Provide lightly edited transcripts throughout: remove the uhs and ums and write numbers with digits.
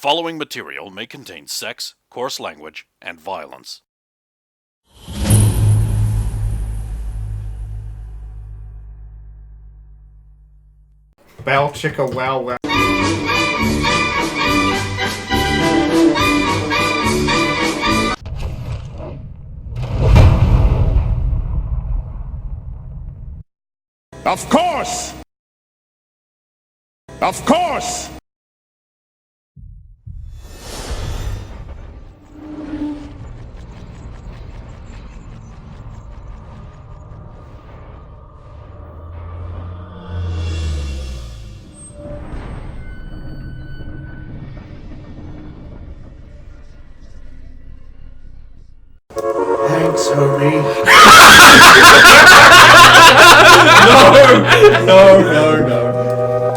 following material may contain sex, coarse language, and violence. Bow chicka wow wow. Of course! Of course! Thanks, homie. No.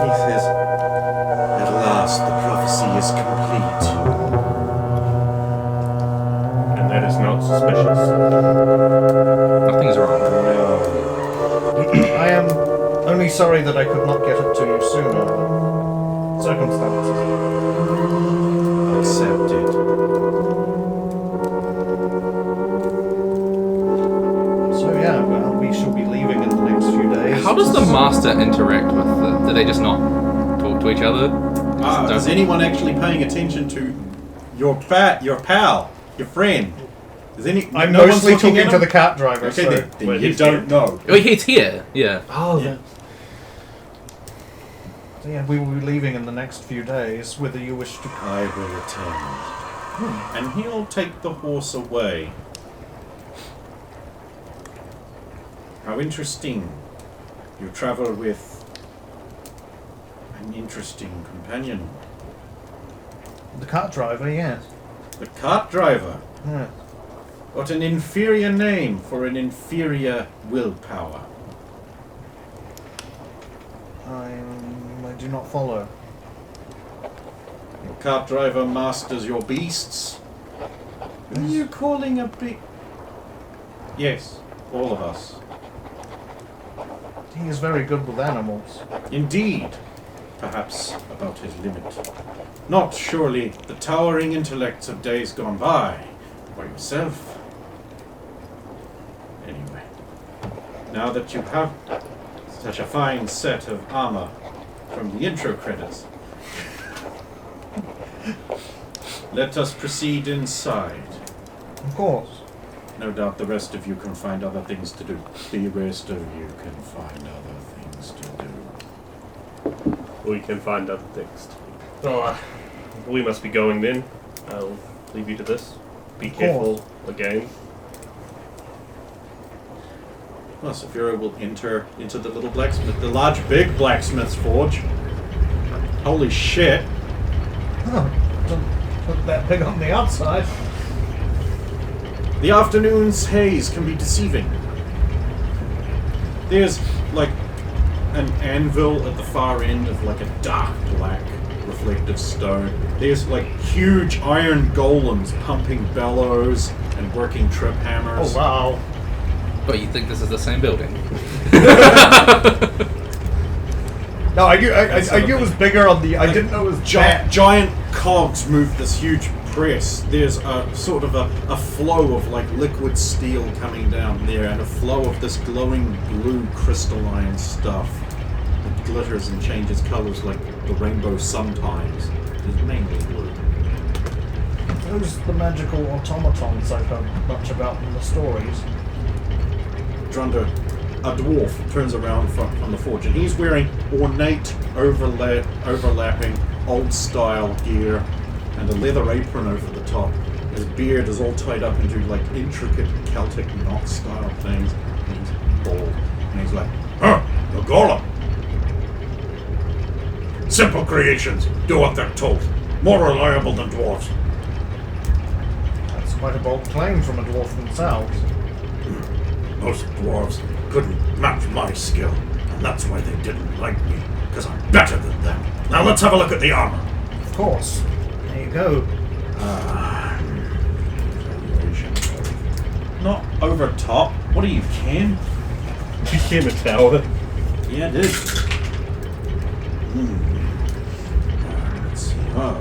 He says, at last the prophecy is complete. And that is not suspicious. Nothing's wrong. No. I am only sorry that I could not get it to you sooner. Circumstances. Accepted. So yeah, well, we shall be leaving in the next few days. How does the master interact with the... Do they just not talk to each other? Is anyone actually paying attention to your pal, your friend? I'm no one's mostly looking talking at to him? the cart driver, Okay, so... then Well, you he's don't know. Oh, he's here. Yeah. Oh, Yeah. So yeah, we will be leaving in the next few days, whether you wish to... I will attend. And he'll take the horse away. How interesting. You travel with an interesting companion. The cart driver, yes. The cart driver. Yeah. What an inferior name for an inferior willpower. I do not follow. Your cart driver masters your beasts. Who are you calling a big... Yes, all of us. He is very good with animals. Indeed. Perhaps about his limit. Not surely the towering intellects of days gone by. Or yourself. Anyway. Now that you have such a fine set of armor from the intro credits, let us proceed inside. Of course. No doubt the rest of you can find other things to do. The rest of you can find other things to do. We can find other things. So, we must be going then. I'll leave you to this. Be careful again. Well, Saphira will enter into the little blacksmith, the large, big blacksmith's forge. Holy shit. Oh, doesn't look that big on the outside. The afternoon's haze can be deceiving. There's, like, an anvil at the far end of, like, a dark black reflective stone. There's, like, huge iron golems pumping bellows and working trip hammers. Oh, wow. But you think this is the same building? No, I knew it was bigger on the... I didn't know it was Giant cogs move this huge press. There's a sort of a flow of like liquid steel coming down there, and a flow of this glowing blue crystalline stuff that glitters and changes colors like the rainbow sometimes. It's mainly blue. Those are the magical automatons I've heard much about in the stories. Drunder, a dwarf, turns around from the forge, and he's wearing ornate, overlapping, old-style gear, and a leather apron over the top. His beard is all tied up into like intricate Celtic knot-style things. And he's bald, and he's like, The golem! Simple creations, do what they're told. More reliable than dwarves. That's quite a bold claim from a dwarf themselves. Most dwarves couldn't match my skill, and that's why they didn't like me, because I'm better than them. Now let's have a look at the armor. Of course. There you go. not over top. What are you, Ken? Became a tower. Yeah, it did. Let's see. Oh.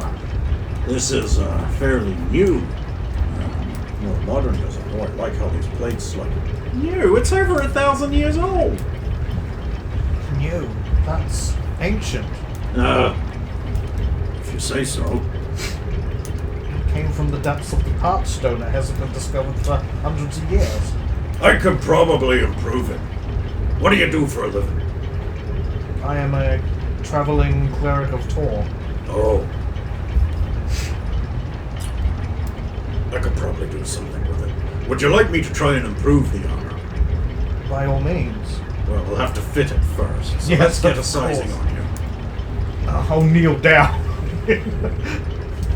This is fairly new. More modern doesn't know. I like how these plates like New? It's over 1,000 years old. New. That's ancient. If you say so. Came from the depths of the part stone that hasn't been discovered for hundreds of years. I could probably improve it. What do you do for a living? I am a traveling cleric of Tor. Oh. I could probably do something with it. Would you like me to try and improve the armor? By all means. Well, we'll have to fit it first. So Yes, let's get a of sizing course. on you. I'll kneel down.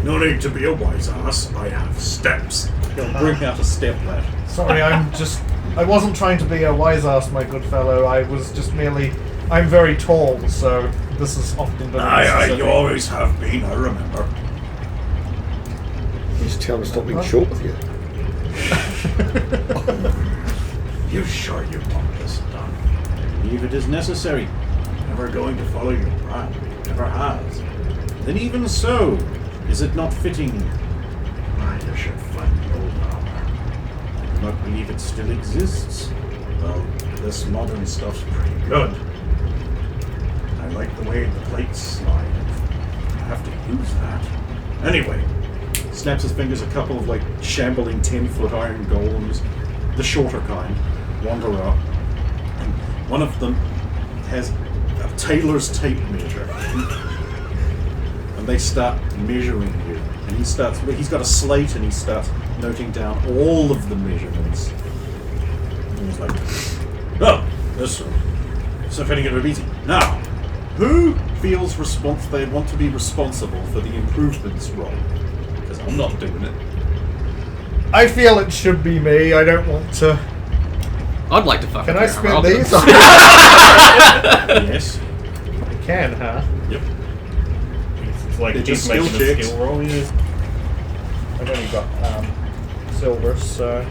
No need to be a wise ass. I have steps. He'll bring out a step ladder. Sorry, I wasn't trying to be a wise ass, my good fellow. I was just merely... I'm very tall, so this is often been Aye, you always have been, I remember. You just tell him to stop being short with you. You sure you want this done? If it is necessary. Never going to follow your plan. Never has. Then even so, is it not fitting? Why, you should find the old armor. I do not believe it still exists. Well, this modern stuff's pretty good. I like the way the plates slide. I have to use that. Anyway, Snaps his fingers, a couple of like shambling 10-foot iron golems, the shorter kind, wander up. And one of them has a tailor's tape measure. And they start measuring you. And he's got a slate and he starts noting down all of the measurements. And he's like, well, this one. So fitting it would be easy. Now, who feels they want to be responsible for the improvements roll? Because I'm not doing it. I feel it should be me. I don't want to... I'd like to fuck. Can with I your spin armor. these? Yes. I can, huh? yep. It's like They're just just making skill a checks. skill roll. Yeah. I've only got silver, so...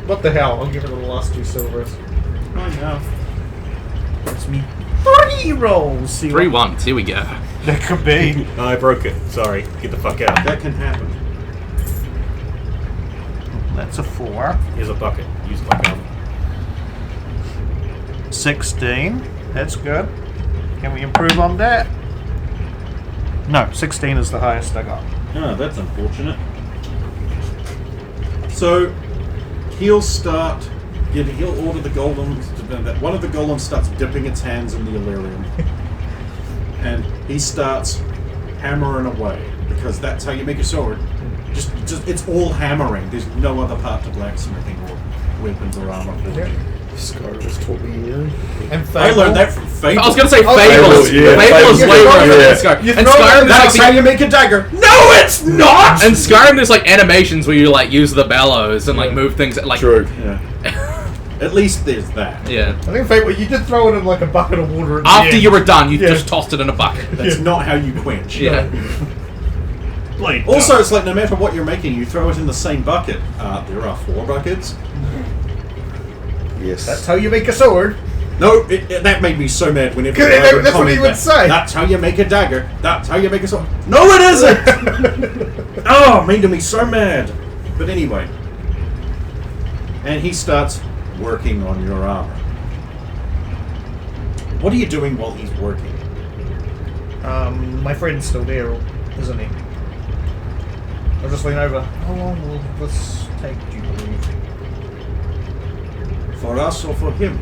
What the hell? I'll give it the last 2 silvers. I know. It's me 3 rolls. See 3 what 1s. Here we go. that could be. I broke it. Sorry. Get the fuck out. That can happen. That's a 4. Here's a bucket. Use it like 16. That's good. Can we improve on that? No, 16 is the highest I got. Ah, that's unfortunate. So, he'll order the golems to... One of the golems starts dipping its hands in the Illyrium. And he starts hammering away, because that's how you make a sword. Just it's all hammering. There's no other part to blacksmithing or weapons or armor for you. Skyrim has taught me, you know. And I learned that from Fable. I was gonna say Oh, Fables. yeah. Fable is You way throw more it- than yeah. Skyrim. You And throw it- Skyrim is That's like how you make a dagger. No, it's not! and Skyrim there's like animations where you like use the bellows and like move things like True. Yeah. At least there's that. yeah. I think Fate, you did throw it in like a bucket of water. At the After end. you were done, you Yeah. just tossed it in a bucket. That's not how you quench. Yeah. Blade. Also, it's like no matter what you're making, you throw it in the same bucket. There are 4 buckets. Yes. That's how you make a sword. No, that made me so mad whenever Good, I would that's what comment he would that. say. That's how you make a dagger. That's how you make a sword. No, it isn't! Oh, it made me so mad. But anyway. And he starts working on your armor. What are you doing while he's working? My friend's still there, isn't he? I'll just lean over. How long will this take, do you believe? For us or for him?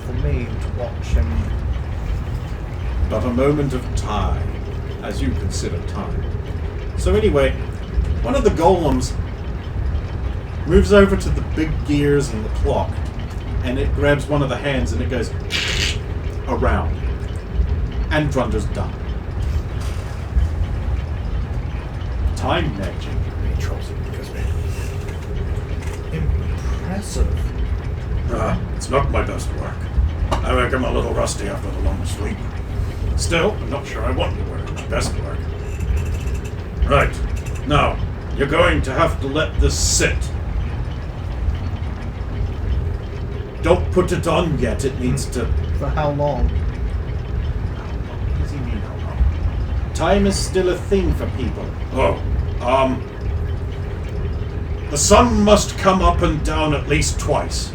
For me to watch him. But a moment of time, as you consider time. So anyway, one of the golems moves over to the big gears and the clock, and it grabs one of the hands and it goes around. And Drunder's done. Time magic. Impressive. It's not my best work. I think I'm a little rusty after the long sleep. Still, I'm not sure I want to wear my best work. Right. Now, you're going to have to let this sit. Don't put it on yet. It needs to... For how long? What does he mean, how long? Time is still a thing for people. The sun must come up and down at least twice.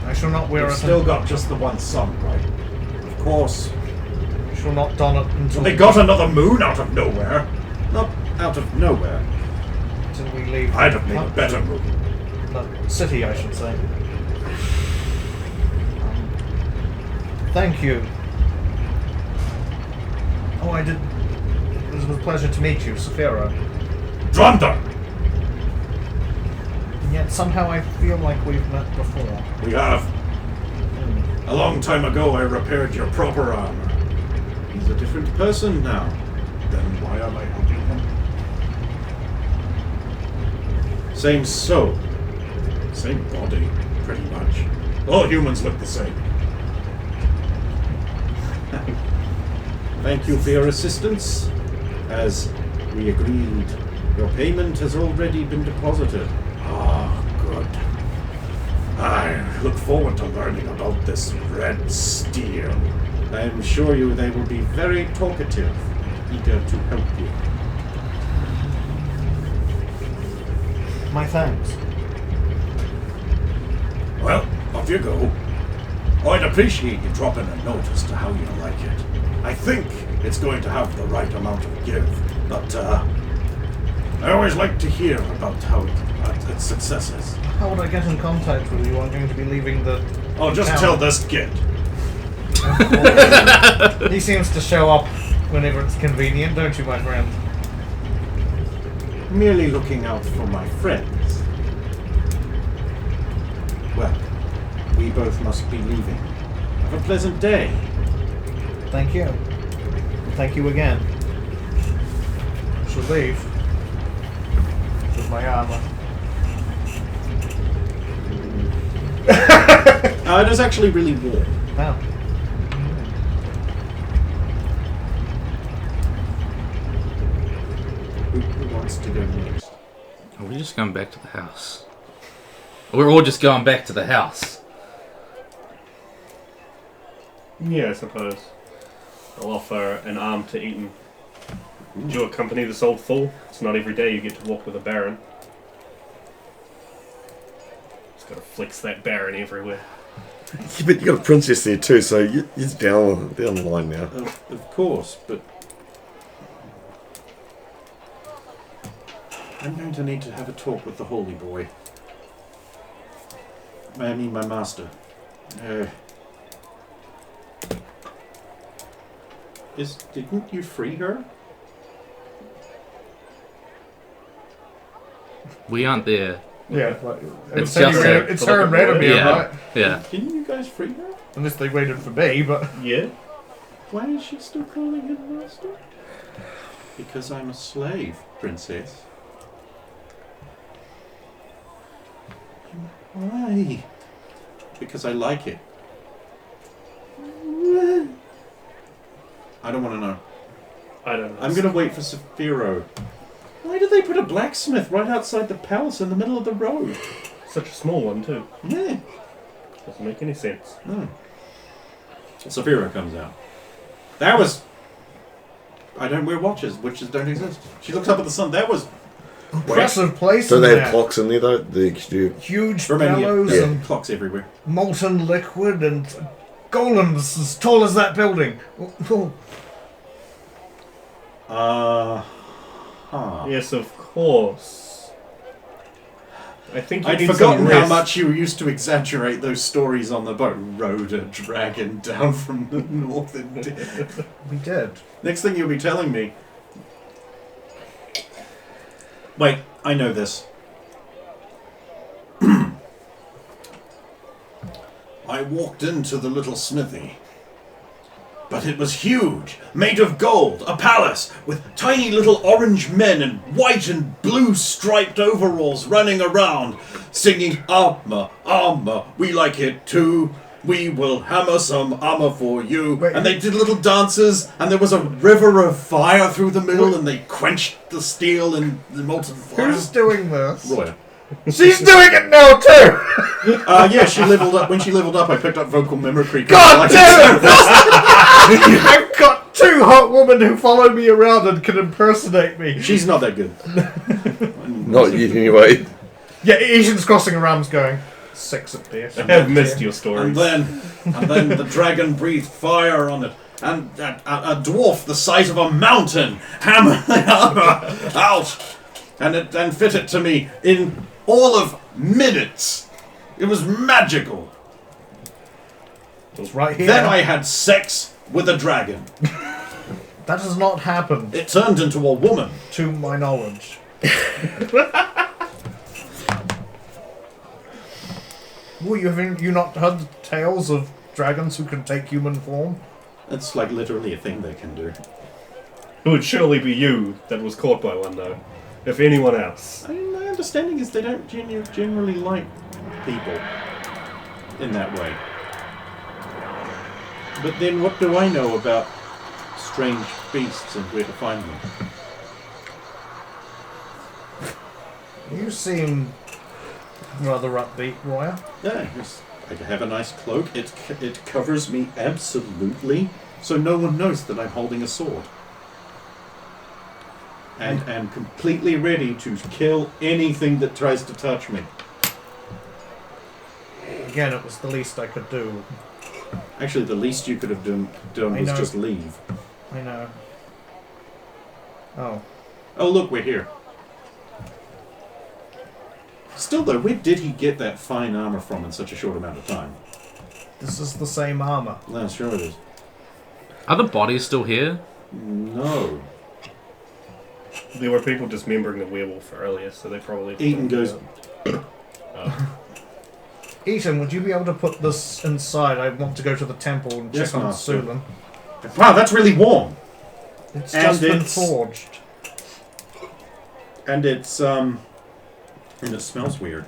I shall not wear We've it. still got just the one sun, right? Of course. I shall not don it until They got another moon out of nowhere. Not out of nowhere. until we leave. I'd have made a better moon. The city, I should say. Thank you. Oh, I did. It was a pleasure to meet you, Saphira. Dronda! And yet somehow I feel like we've met before. We have. A long time ago I repaired your proper armor. He's a different person now. Then why am I helping him? Same soul. Same body, pretty much. All humans look the same. Thank you for your assistance. As we agreed, your payment has already been deposited. Ah, good. I look forward to learning about this red steel. I am sure they will be very talkative and eager to help you. My thanks. Well, off you go. I'd appreciate you dropping a note as to how you like it. I think it's going to have the right amount of give, but I always like to hear about how its successes. How would I get in contact with you? I'm going to be leaving the Oh, just town. tell this kid. He seems to show up whenever it's convenient, don't you, my friend? Merely looking out for my friends. Well, we both must be leaving. Have a pleasant day. Thank you. Thank you again. I shall leave. With my armor. It is actually really warm. Now. Who wants to go next? Are we just going back to the house? We're all just going back to the house. Yeah, I suppose. I'll offer an arm to Eaton. Do you accompany this old fool? It's not every day you get to walk with a baron. Just gotta flex that baron everywhere. Yeah, but you got a princess there too, so you're down the line now. Of course, but I'm going to need to have a talk with the holy boy. I mean, my master. Didn't you free her? We aren't there. Yeah, like, It's just it's her and Radomir, Yeah. right? Yeah. Didn't you guys free her? Unless they waited for me, but Yeah? Why is she still calling him master? Because I'm a slave, princess. Why? Because I like it. I don't want to know. I don't know. I'm going to wait for Saphiro. Why did they put a blacksmith right outside the palace in the middle of the road? Such a small one, too. Yeah. Doesn't make any sense. No. Saphiro comes out. That was... I don't wear watches. Witches don't exist. She looks up at the sun. That was... impressive place. So in they there. have clocks in there though? The Huge Romania. bellows Yeah. and Clocks everywhere. molten liquid and golems as tall as that building. Oh, Huh. Yes, of course. I think you I'd need forgotten some how rest. much you used to exaggerate those stories on the boat. Rode a dragon down from the north. we did. Next thing you'll be telling me... Wait, I know this. I walked into the little smithy. But it was huge, made of gold, a palace, with tiny little orange men in white and blue striped overalls running around, singing, "Armor, armor, we like it too. We will hammer some armor for you." Wait, and they did little dances, and there was a river of fire through the middle, and they quenched the steel in the molten fire. Who's doing this? Roya. She's doing it now too. Yeah, she leveled up. When she leveled up, I picked up vocal mimicry. God damn it! I've got 2 hot women who follow me around and can impersonate me. She's not that good. Not yet, anyway. Yeah, Asian's crossing around going, 6 at base. I have missed your stories. And then the dragon breathed fire on it. And a dwarf the size of a mountain hammered the armor out. And it then fit it to me in all of minutes. It was magical. It was right here. Then I had sex with a dragon. That has not happened, It turned into a woman. to my knowledge. Well, have you not heard the tales of dragons who can take human form? It's like literally a thing they can do. It would surely be you that was caught by one, though. If anyone else. I mean, my understanding is they don't generally like people in that way. But then what do I know about strange beasts and where to find them? You seem rather upbeat, Roya. Yeah, I have a nice cloak. It covers me absolutely, so no one knows that I'm holding a sword. And am completely ready to kill anything that tries to touch me. Again, it was the least I could do. Actually, the least you could have done was just leave. I know. Oh. Oh, look, we're here. Still, though, where did he get that fine armor from in such a short amount of time? This is the same armor. No, sure it is. Are the bodies still here? No. There were people dismembering the werewolf earlier, so they probably... Eaton goes... Eaton, would you be able to put this inside? I want to go to the temple and Yes, check on master. Sulan. Wow, that's really warm! It's And just been it's- forged. And it's, and it smells weird.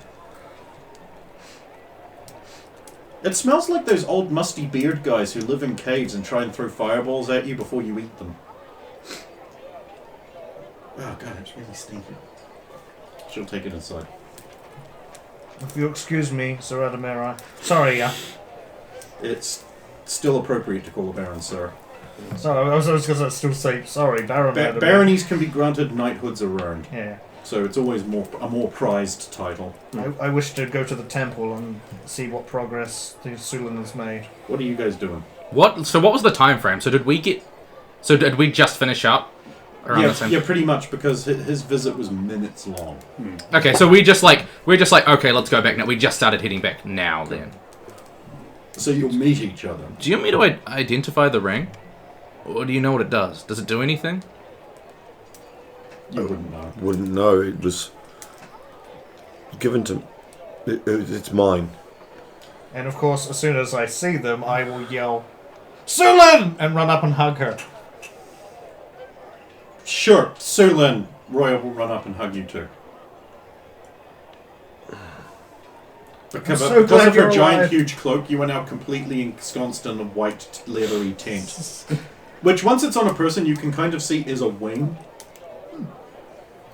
It smells like those old musty beard guys who live in caves and try and throw fireballs at you before you eat them. Oh god, it's really stinky. She'll take it inside. If you excuse me, Sir Adamera. Sorry, yeah. It's still appropriate to call a baron, sir. Sorry, I was going to still say sorry, Baron. Adamera. Baronies can be granted knighthoods around, Yeah. so it's always a more prized title. I wish to go to the temple and see what progress the Sulan has made. What are you guys doing? What? So what was the time frame? So did we just finish up? Around the same... Yeah, pretty much, because his visit was minutes long. Okay, so we're just like, okay, let's go back now. We just started heading back now then. So you'll meet each other. Do you want me to identify the ring? Or do you know what it does? Does it do anything? You wouldn't know. Wouldn't know. It was given to... it's mine. And of course, as soon as I see them, I will yell, Sulan! And run up and hug her. Sure, Sulan. Roya will run up and hug you too. Because I'm so of glad her you're giant, alive. huge cloak, you are now completely ensconced in a white, leathery tent. Which, once it's on a person, you can kind of see is a wing.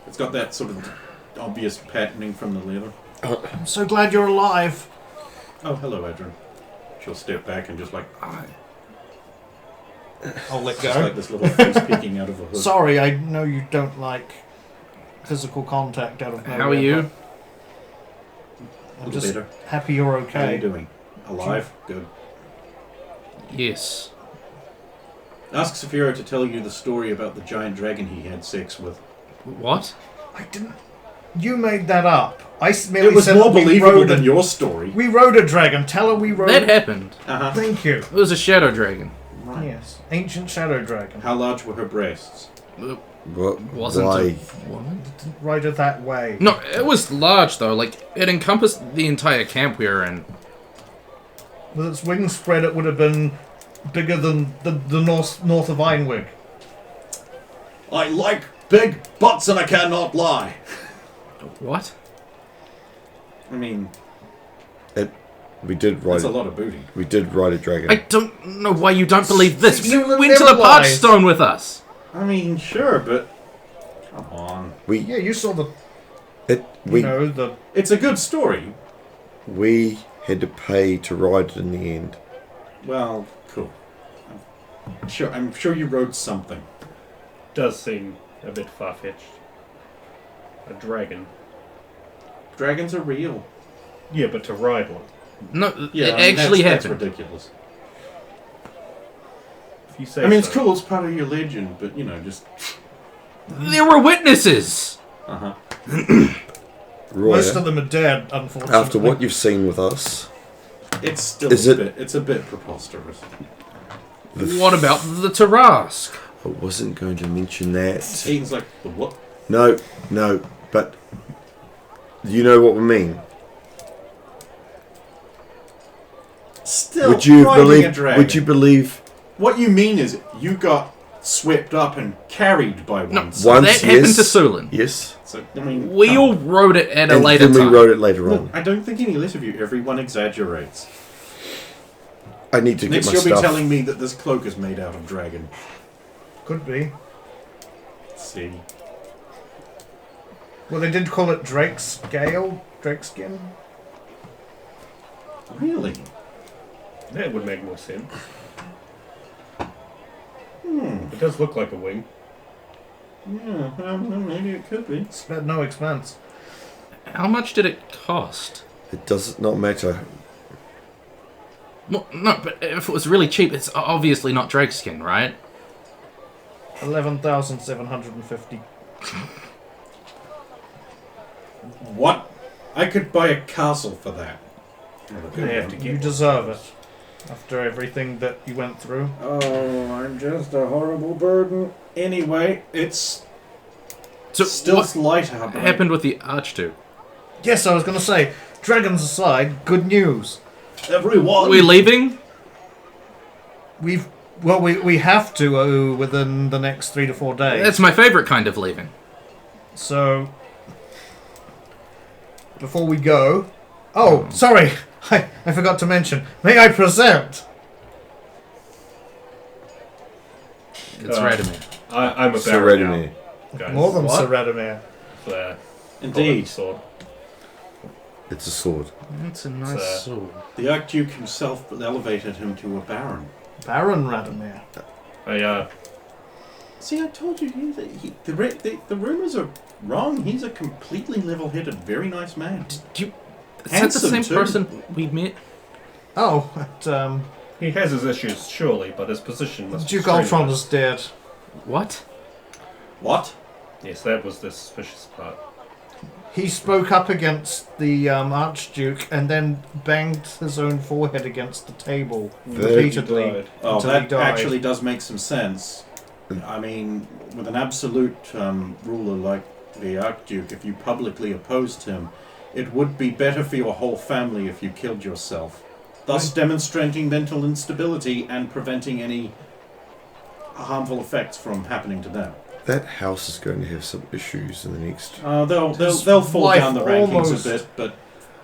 It's got that sort of obvious patterning from the leather. I'm so glad you're alive. Oh, hello, Adrian. She'll step back and just like... I'll let Just like go. this little face peeking out of a hood. Sorry, I know you don't like physical contact out of nowhere. How are you? I'm A just little better. happy you're How are you okay. doing? Alive? Good. Yes. Ask Saphiro to tell you the story about the giant dragon he had sex with. What? I didn't... You made that up. I merely It was said more we believable rode than a- your story. We rode a dragon. Tell her we rode... That happened. Uh-huh. Thank you. It was a shadow dragon. Right. Yes. Ancient shadow dragon. How large were her breasts? It What? wasn't Why? a woman? Ride it that way. No, it was large though. Like, it encompassed the entire camp we were in. With its wings spread, it would have been bigger than the north of Ironwig. I like big butts and I cannot lie. What? I mean, We did ride. that's a lot of booty. We did ride a dragon. I don't know why you don't believe this. You Sulan went to never the lies. Parchstone with us. I mean, sure, but come on. Yeah, you saw the... We You know, the... It's a good story. we had to pay to ride it in the end. Well, cool. Sure, I'm sure you wrote something. Does seem a bit far-fetched. A dragon. Dragons are real. Yeah, but to ride one. No, Yeah, it I mean, actually that's happened. ridiculous. If you say I mean, it's so. cool. It's part of your legend, but just. There were witnesses. Uh huh. Roy, Most of them are dead, unfortunately. after what you've seen with us, It's still it's a bit preposterous. What about the Tarask? I wasn't going to mention that. Eaton's like, the what? No, but you know what we mean. Still, Would you riding a believe? dragon. Would you believe? What you mean is you got swept up and carried by one. So Once, that happened yes. to Sulin. Yes, So I mean, We all wrote it at a and later then time. we wrote it later Look, on. I don't think any less of you. Everyone exaggerates. I need to Next, get my you'll stuff. be telling me that this cloak is made out of dragon. Could be. Let's see. Well, they did call it Drake skin. Really? That would make more sense. Hmm. It does look like a wing. Yeah. Well, maybe it could be. Spared no expense. How much did it cost? It does not matter. Well, no, but if it was really cheap, it's obviously not drakeskin, right? 11,750. What? I could buy a castle for that. They have to You get deserve it. After everything that you went through. Oh, I'm just a horrible burden. Anyway, it's So still what light out. happened with the Archduke? Yes, I was going to say, dragons aside, good news. Everyone. Are we leaving? We have to within the next 3 to 4 days. That's my favorite kind of leaving. So, before we go... Oh, sorry! I forgot to mention. May I present? It's Uh, Radomir. I'm a Sir baron Radomir. now, guys. More than What? Sir Radomir. The Indeed. sword. It's a sword. That's a nice sword. The Archduke himself elevated him to a baron. Baron Radomir. See, I told you, the rumors are wrong. He's a completely level-headed, very nice man. Is that the Handsome, same too. person we met? Oh, He has his issues, surely, but his position must be Duke Ultron strenuous. is dead. What? What? Yes, that was the suspicious part. He spoke up against the Archduke and then banged his own forehead against the table Very repeatedly. died. Oh, Until he that died. actually does make some sense. I mean, with an absolute ruler like the Archduke, if you publicly opposed him, it would be better for your whole family if you killed yourself, thus demonstrating mental instability and preventing any harmful effects from happening to them. That house is going to have some issues in the next. They'll fall wife down the rankings almost- a bit, but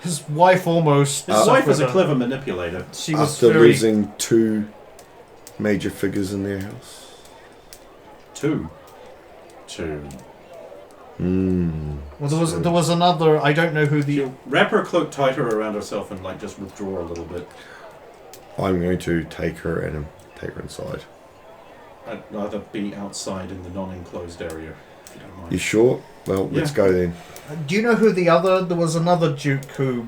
His wife almost... his wife was a suffered clever manipulator. She was After very... losing 2 major figures in their house. Two. Well, there was another... I don't know who the... She'll wrap her cloak tighter around herself and just withdraw a little bit. I'm going to take her and take her inside. I'd rather be outside in the non-enclosed area, if you don't mind. You sure? Well, let's Yeah. go then. Do you know who the other... There was another Duke who...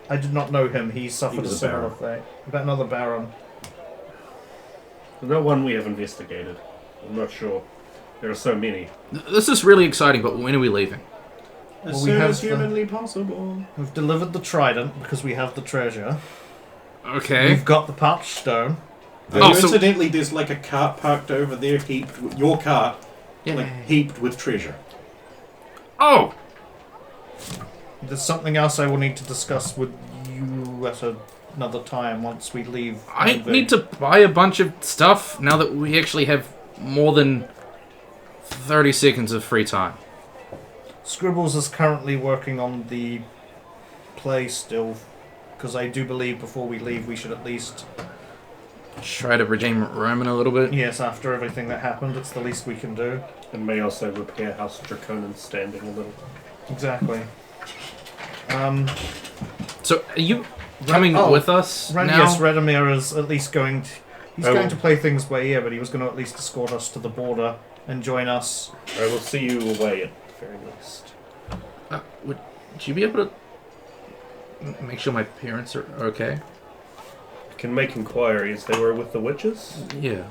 I did not know him. He suffered was a a similar baron. fate. About another Baron. No one we have investigated. I'm not sure. There are so many. This is really exciting, but when are we leaving? As Well, we soon have as humanly possible. We've delivered the trident because we have the treasure. Okay. We've got the parched stone. Oh, so- Incidentally, there's like a cart parked over there, heaped with your cart, like heaped with treasure. Oh! There's something else I will need to discuss with you at another time once we leave. I Envy. need to buy a bunch of stuff now that we actually have more than 30 seconds of free time. Scribbles is currently working on the play still, because I do believe before we leave we should at least... Try to redeem Roman a little bit. Yes, after everything that happened, it's the least we can do. And may also repair House Draconan's standing a little. Exactly. So, are you coming Oh, with us now? Yes, Radomir is at least going to... He's going to play things by ear, but he was going to at least escort us to the border and join us. I will see you away at the very least. Would you be able to make sure my parents are okay? I can make inquiries. They were with the witches? Yeah.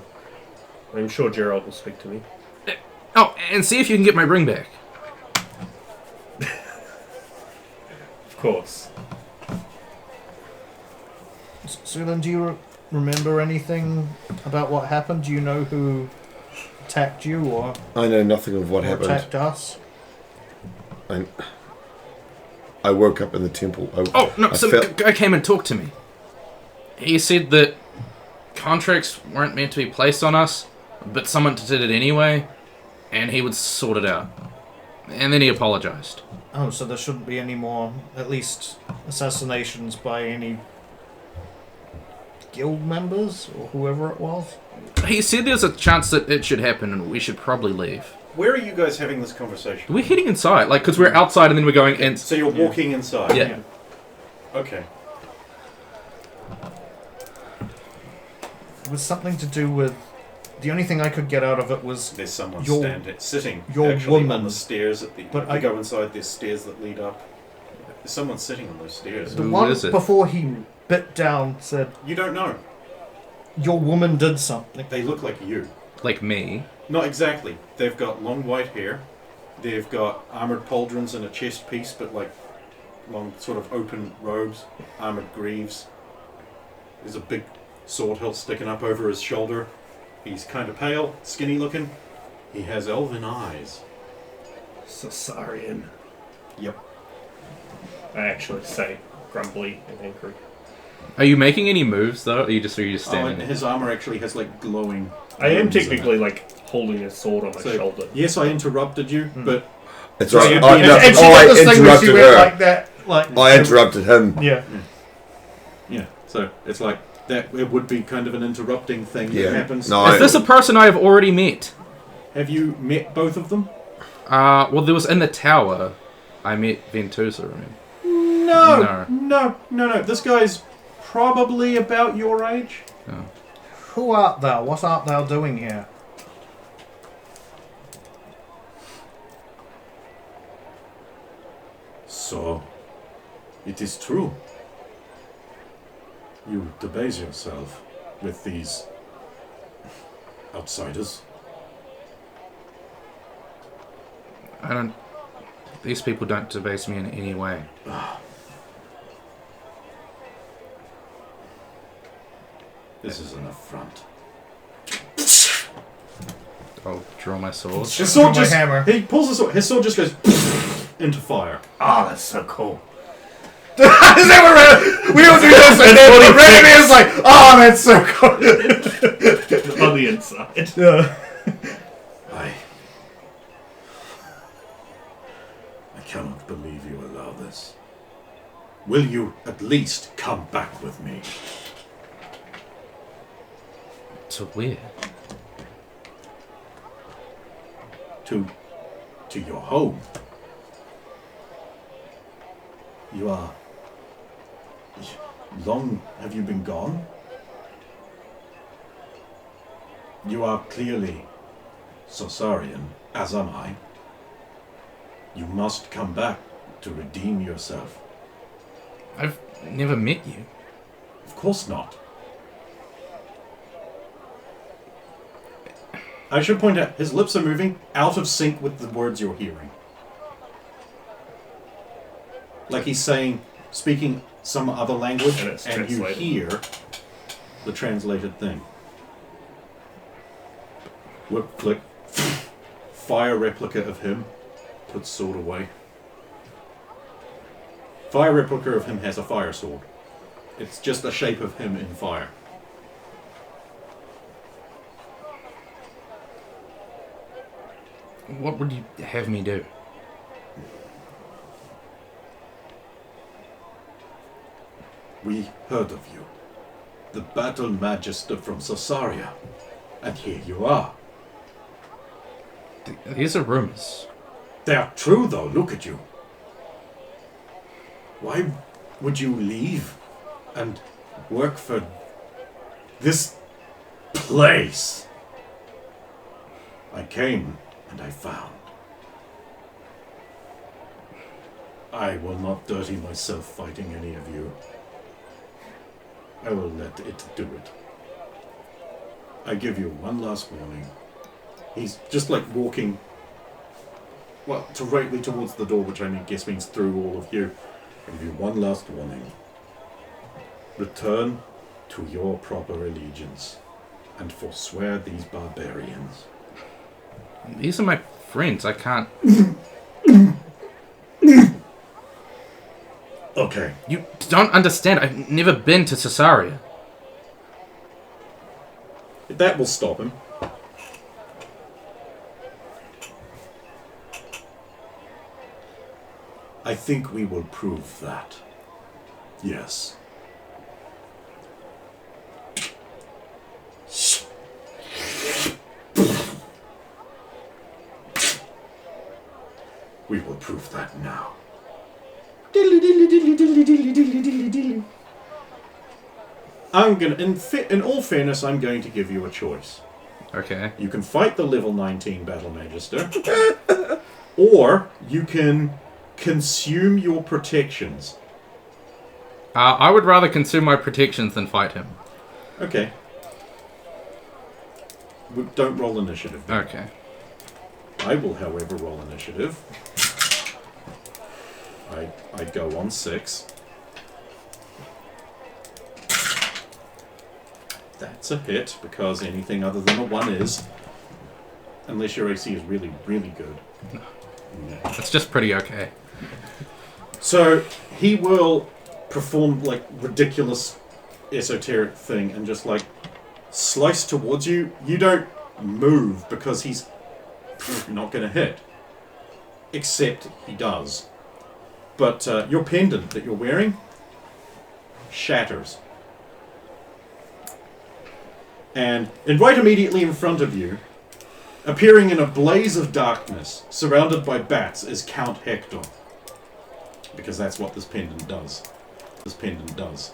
I'm sure Gerald will speak to me. Oh, and see if you can get my ring back. Of course. So then, do you remember anything about what happened? Do you know who attacked you or I know nothing of what or happened. attacked us? I woke up in the temple. Some guy came and talked to me. He said that contracts weren't meant to be placed on us, but someone did it anyway, and he would sort it out. And then he apologized. Oh, so there shouldn't be any more, at least, assassinations by any guild members or whoever it was? He said there's a chance that it should happen, and we should probably leave. Where are you guys having this conversation? We're heading inside, because we're outside and then we're going in. So you're walking inside? Yeah. Okay. It was something to do with... The only thing I could get out of it was... There's someone sitting your actually woman. on the stairs at the... But I go inside, there's stairs that lead up. There's someone sitting on those stairs. The Who one is it? before he bit down said, You don't know. your woman did something. They look like you. Like me. Not exactly. They've got long white hair. They've got armoured pauldrons and a chest piece, but like long sort of open robes, armoured greaves. There's a big sword hilt sticking up over his shoulder. He's kind of pale, skinny looking. He has elven eyes. Caesarian. Yep. I actually say, grumbly and angry. Are you making any moves, though? Or are you just And standing there? his armour actually has like glowing... I am runes in it. technically like holding a sword on my shoulder. Yes, I interrupted you, but It's So right. you'd Oh, be- no, And she I did this thing where she interrupted went her. like that. Like, I interrupted him. Yeah. yeah. So it's like that. It would be kind of an interrupting thing Yeah. that happens. No, Is this a person I have already met? Have you met both of them? Well, there was in the tower. I met Ventusa, I mean. No. This guy's probably about your age. Who art thou? What art thou doing here? So, it is true. You debase yourself with these outsiders. I don't... These people don't debase me in any way. This is an affront. I'll draw my sword. His sword my just hammer. He pulls the sword. His sword just goes into fire. Ah, that's so cool. Is that what we don't do this? And then Randy is like, oh, that's so cool. On the inside. I cannot believe you allow this. Will you at least come back with me? To where? To your home. You are... Long have you been gone? You are clearly Sosarian, as am I. You must come back to redeem yourself. I've never met you. Of course not. I should point out his lips are moving out of sync with the words you're hearing. Like he's speaking some other language, And it's and you translated. hear the translated thing. Whip, flick, fire replica of him, puts sword away. Fire replica of him has a fire sword. It's just the shape of him in fire. What would you have me do? We heard of you. The battle magister from Sosaria. And here you are. These are rumors. They are true though, look at you. Why would you leave and work for this place. I came and I found. I will not dirty myself fighting any of you. I will let it do it. I give you one last warning. He's just like walking, well, directly towards the door, which I guess means through all of you. I give you one last warning. Return to your proper allegiance and forswear these barbarians. These are my friends. I can't. Okay. You don't understand. I've never been to Caesarea. That will stop him. I think we will prove that. Yes. We will prove that now. I'm gonna, in all fairness, I'm going to give you a choice. Okay. You can fight the level 19 Battle Magister, or you can consume your protections. I would rather consume my protections than fight him. Okay. Don't roll initiative. Okay. I will, however, roll initiative. I go on 6. That's a hit, because anything other than a 1 is. Unless your AC is really, really good. It's just pretty okay. So, he will perform, like, ridiculous esoteric thing and just, like, slice towards you. You don't move because he's not going to hit. Except he does. But your pendant that you're wearing shatters. And right immediately in front of you, appearing in a blaze of darkness, surrounded by bats, is Count Hector. Because that's what this pendant does. This pendant does.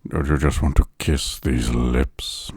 Don't you just want to kiss these lips?